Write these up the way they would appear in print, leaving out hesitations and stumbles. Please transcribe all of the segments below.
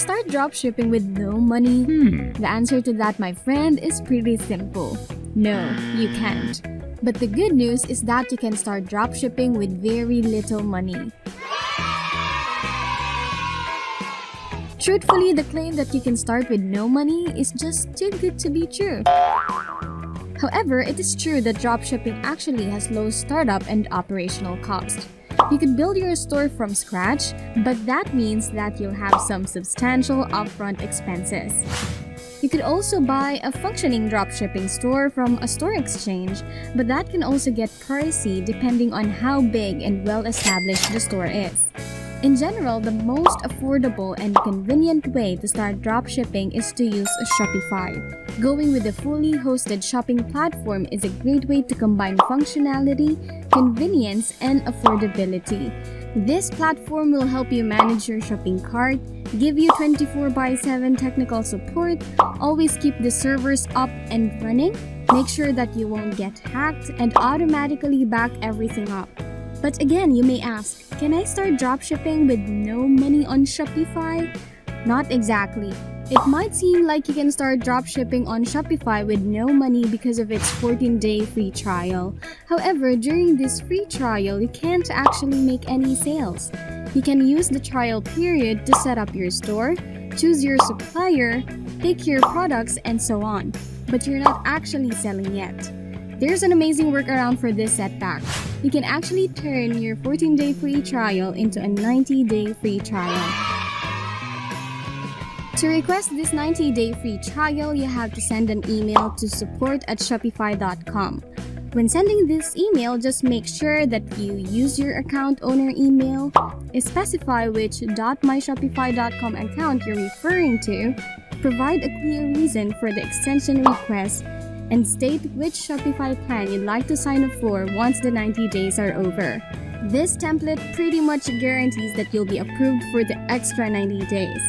start dropshipping with no money? The answer to that, my friend, is pretty simple. No, you can't. But the good news is that you can start dropshipping with very little money. Truthfully, the claim that you can start with no money is just too good to be true. However, it is true that dropshipping actually has low startup and operational cost. You could build your store from scratch, but that means that you'll have some substantial upfront expenses. You could also buy a functioning dropshipping store from a store exchange, but that can also get pricey depending on how big and well-established the store is. In general, the most affordable and convenient way to start dropshipping is to use Shopify. Going with a fully hosted shopping platform is a great way to combine functionality, convenience, and affordability. This platform will help you manage your shopping cart, give you 24/7 technical support, always keep the servers up and running, make sure that you won't get hacked, and automatically back everything up. But again, you may ask, can I start dropshipping with no money on Shopify? Not exactly. It might seem like you can start dropshipping on Shopify with no money because of its 14-day free trial. However, during this free trial, you can't actually make any sales. You can use the trial period to set up your store, choose your supplier, pick your products, and so on. But you're not actually selling yet. There's an amazing workaround for this setback. You can actually turn your 14-day free trial into a 90-day free trial. To request this 90-day free trial, you have to send an email to support@shopify.com. When sending this email, just make sure that you use your account owner email, specify which .myshopify.com account you're referring to, provide a clear reason for the extension request, and state which Shopify plan you'd like to sign up for once the 90 days are over. This template pretty much guarantees that you'll be approved for the extra 90 days.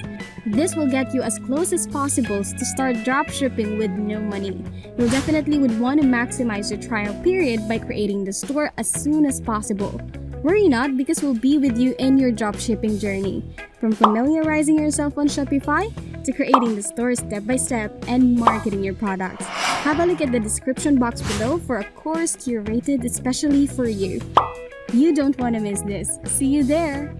This will get you as close as possible to start dropshipping with no money. You'll definitely would want to maximize your trial period by creating the store as soon as possible. Worry not, because we'll be with you in your dropshipping journey, from familiarizing yourself on Shopify to creating the store step by step and marketing your products. Have a look at the description box below for a course curated especially for you. You don't want to miss this. See you there!